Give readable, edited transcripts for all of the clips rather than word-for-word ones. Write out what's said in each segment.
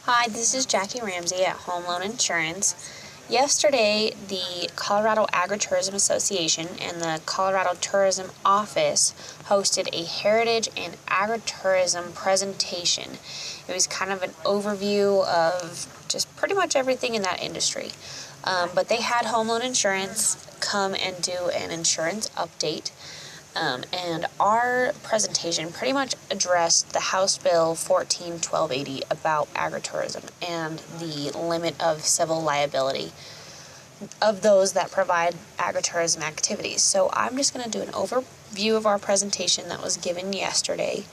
Hi, this is Jackie Ramsey at Home Loan Insurance. Yesterday, the Colorado Agritourism Association and the Colorado Tourism Office hosted a heritage and agritourism presentation. It was kind of an overview of just pretty much everything in that industry. But they had Home Loan Insurance come and do an insurance update. And our presentation pretty much addressed the House Bill 14-1280 about agritourism and the limit of civil liability of those that provide agritourism activities. So I'm just going to do an overview of our presentation that was given yesterday,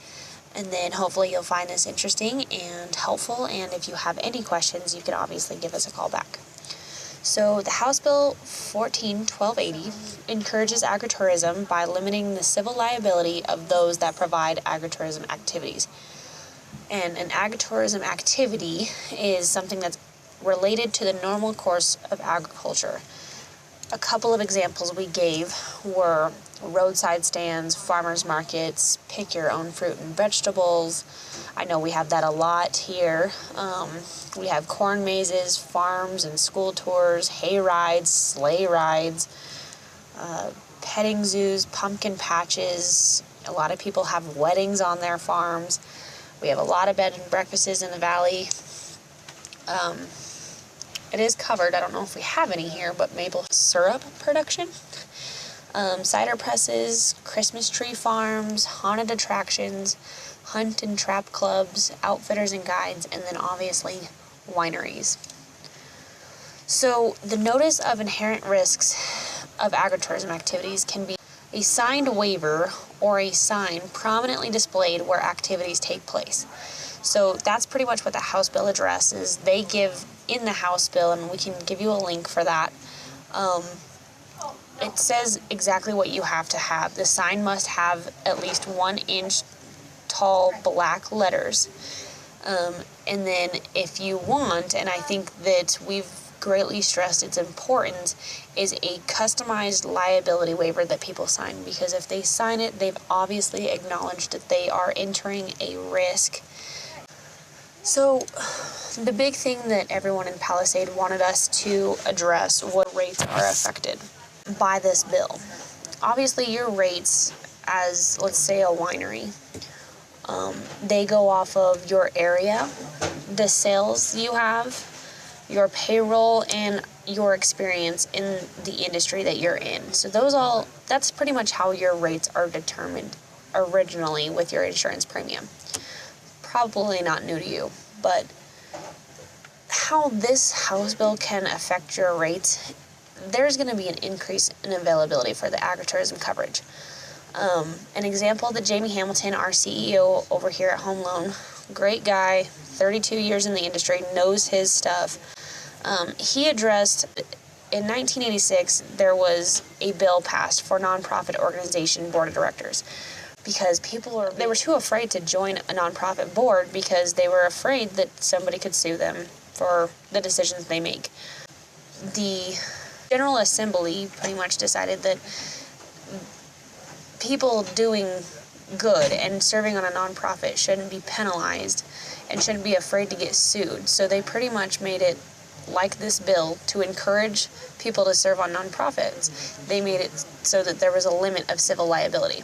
and then hopefully you'll find this interesting and helpful, and if you have any questions, you can obviously give us a call back. So the House Bill 14-1280 encourages agritourism by limiting the civil liability of those that provide agritourism activities. And an agritourism activity is something that's related to the normal course of agriculture. A couple of examples we gave were roadside stands, farmers markets, pick your own fruit and vegetables. I know we have that a lot here. We have corn mazes, farms and school tours, hay rides, sleigh rides, petting zoos, pumpkin patches. A lot of people have weddings on their farms. We have a lot of bed and breakfasts in the valley. It is covered. I don't know if we have any here, but maple syrup production, cider presses, Christmas tree farms, haunted attractions, hunt and trap clubs, outfitters and guides, and then obviously wineries. So the notice of inherent risks of agritourism activities can be a signed waiver or a sign prominently displayed where activities take place. So that's pretty much what the House Bill addresses. They give in the House Bill, and we can give you a link for that. It says exactly what you have to have. The sign must have at least 1 inch tall black letters. And then if you want, and I think that we've greatly stressed its importance, is a customized liability waiver that people sign, because if they sign it, they've obviously acknowledged that they are entering a risk. So the big thing that everyone in Palisade wanted us to address was rates are affected by this bill. Obviously your rates as, let's say, a winery, they go off of your area, the sales you have, your payroll, and your experience in the industry that you're in. So that's pretty much how your rates are determined originally with your insurance premium. Probably not new to you, but how this House Bill can affect your rates, there's going to be an increase in availability for the agritourism coverage. An example that Jamie Hamilton, our CEO over here at Home Loan, great guy, 32 years in the industry, knows his stuff. He addressed, in 1986, there was a bill passed for nonprofit organization board of directors, because they were too afraid to join a nonprofit board because they were afraid that somebody could sue them for the decisions they make. The General Assembly pretty much decided that people doing good and serving on a nonprofit shouldn't be penalized and shouldn't be afraid to get sued. So they pretty much made it like this bill to encourage people to serve on nonprofits. They made it so that there was a limit of civil liability.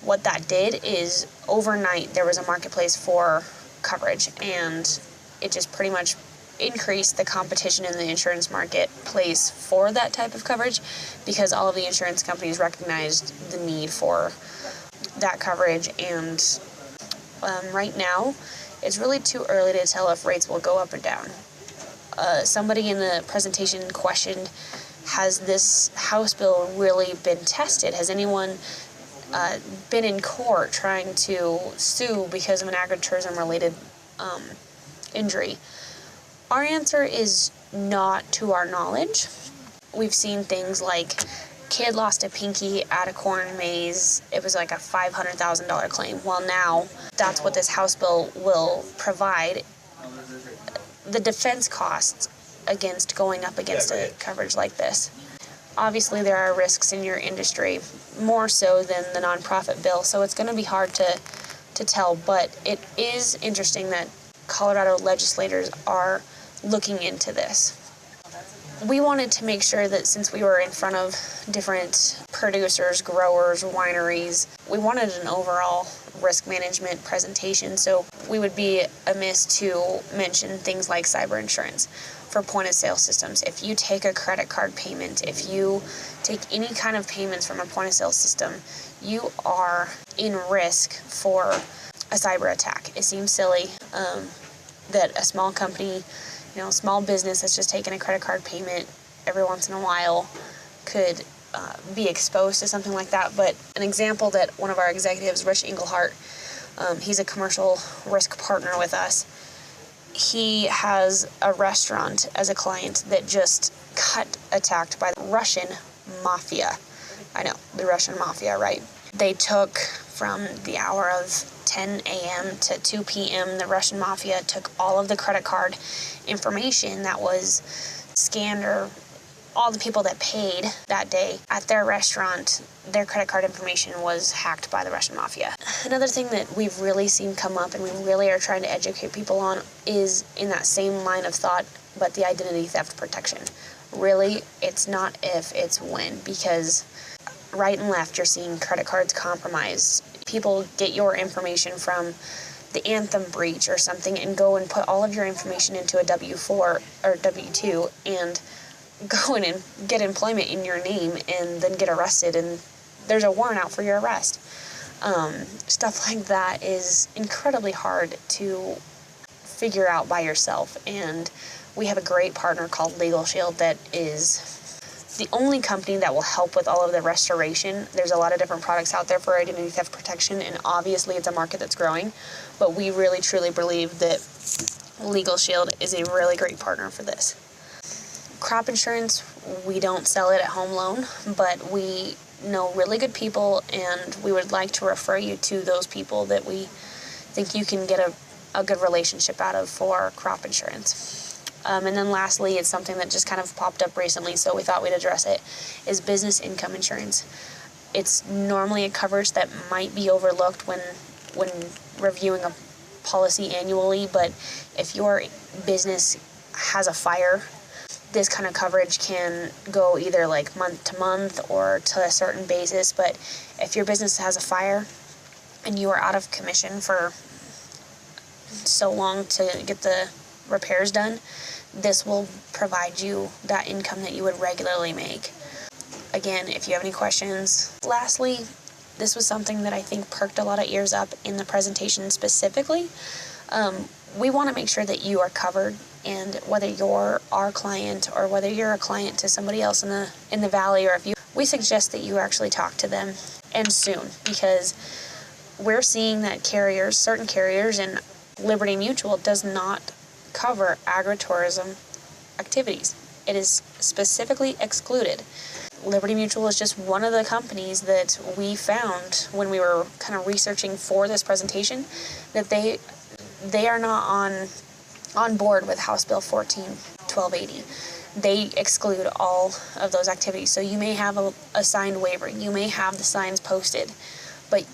What that did is overnight there was a marketplace for coverage, and it just pretty much increased the competition in the insurance marketplace for that type of coverage, because all of the insurance companies recognized the need for that coverage. And right now it's really too early to tell if rates will go up or down. Somebody in the presentation questioned, has this House Bill really been tested? Has anyone been in court trying to sue because of an agritourism related injury? Our answer is not, to our knowledge. We've seen things like kid lost a pinky at a corn maze. It was like a $500,000 claim. Well, now that's what this House Bill will provide. The defense costs against going up against a coverage like this. Obviously, there are risks in your industry, more so than the nonprofit bill, so it's going to be hard to tell, but it is interesting that Colorado legislators are looking into this. We wanted to make sure that since we were in front of different producers, growers, wineries, we wanted an overall risk management presentation, so we would be amiss to mention things like cyber insurance for point of sale systems. If you take a credit card payment, if you take any kind of payments from a point of sale system, you are in risk for a cyber attack. It seems silly that a small company, small business that's just taking a credit card payment every once in a while could be exposed to something like that. But an example that one of our executives, Rich Englehart, he's a commercial risk partner with us. He has a restaurant as a client that just got attacked by the Russian mafia. I know, the Russian mafia, right? They took from the hour of 10 a.m. to 2 p.m., the Russian mafia took all of the credit card information that was scanned, or all the people that paid that day at their restaurant, their credit card information was hacked by the Russian mafia. Another thing that we've really seen come up and we really are trying to educate people on is in that same line of thought, but the identity theft protection. Really, it's not if, it's when, because right and left you're seeing credit cards compromised. People get your information from the Anthem breach or something and go and put all of your information into a W-4 or W-2 and go in and get employment in your name and then get arrested, and there's a warrant out for your arrest. Stuff like that is incredibly hard to figure out by yourself, and we have a great partner called Legal Shield that is the only company that will help with all of the restoration. There's a lot of different products out there for identity theft protection, and obviously it's a market that's growing, but we really truly believe that Legal Shield is a really great partner for this. Crop insurance, we don't sell it at Home Loan, but we know really good people, and we would like to refer you to those people that we think you can get a good relationship out of for crop insurance. And then lastly, it's something that just kind of popped up recently, so we thought we'd address it, is business income insurance. It's normally a coverage that might be overlooked when reviewing a policy annually, but if your business has a fire, this kind of coverage can go either like month to month or to a certain basis. But if your business has a fire and you are out of commission for so long to get the repairs done, this will provide you that income that you would regularly make. Again, if you have any questions. Lastly, this was something that I think perked a lot of ears up in the presentation specifically. We want to make sure that you are covered, and whether you're our client or whether you're a client to somebody else in the valley, or if you, we suggest that you actually talk to them, and soon, because we're seeing that certain carriers, and Liberty Mutual does not cover agritourism activities. It is specifically excluded. Liberty Mutual is just one of the companies that we found when we were kind of researching for this presentation, that they are not on board with House Bill 14-1280. They exclude all of those activities. So you may have a signed waiver, you may have the signs posted, but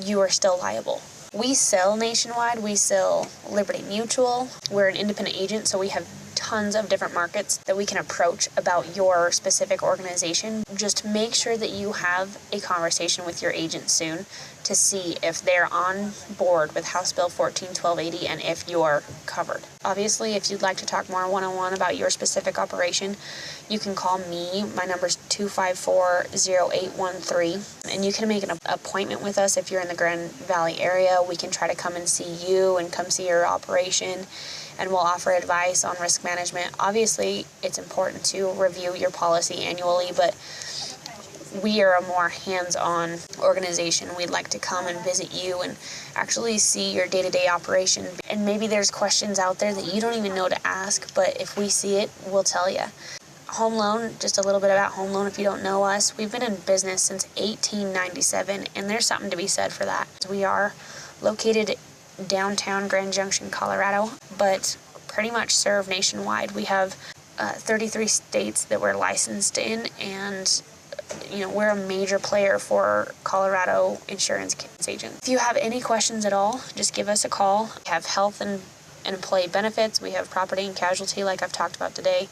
you are still liable. We sell nationwide. We sell Liberty Mutual. We're an independent agent, so we have tons of different markets that we can approach about your specific organization. Just make sure that you have a conversation with your agent soon to see if they're on board with House Bill 14-1280 and if you're covered. Obviously, if you'd like to talk more one-on-one about your specific operation, you can call me. My number's 254-0813, and you can make an appointment with us if you're in the Grand Valley area. We can try to come and see you and come see your operation, and we'll offer advice on risk management. Obviously, it's important to review your policy annually, but we are a more hands-on organization. We'd like to come and visit you and actually see your day-to-day operation. And maybe there's questions out there that you don't even know to ask, but if we see it, we'll tell you. Home Loan, just a little bit about Home Loan if you don't know us. We've been in business since 1897, and there's something to be said for that. We are located downtown Grand Junction, Colorado, but pretty much serve nationwide. We have 33 states that we're licensed in, and we're a major player for Colorado insurance agents. If you have any questions at all, just give us a call. We have health and employee benefits. We have property and casualty, like I've talked about today.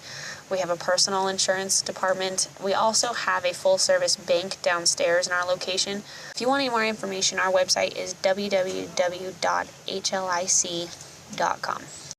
We have a personal insurance department. We also have a full-service bank downstairs in our location. If you want any more information, our website is www.hlic.com.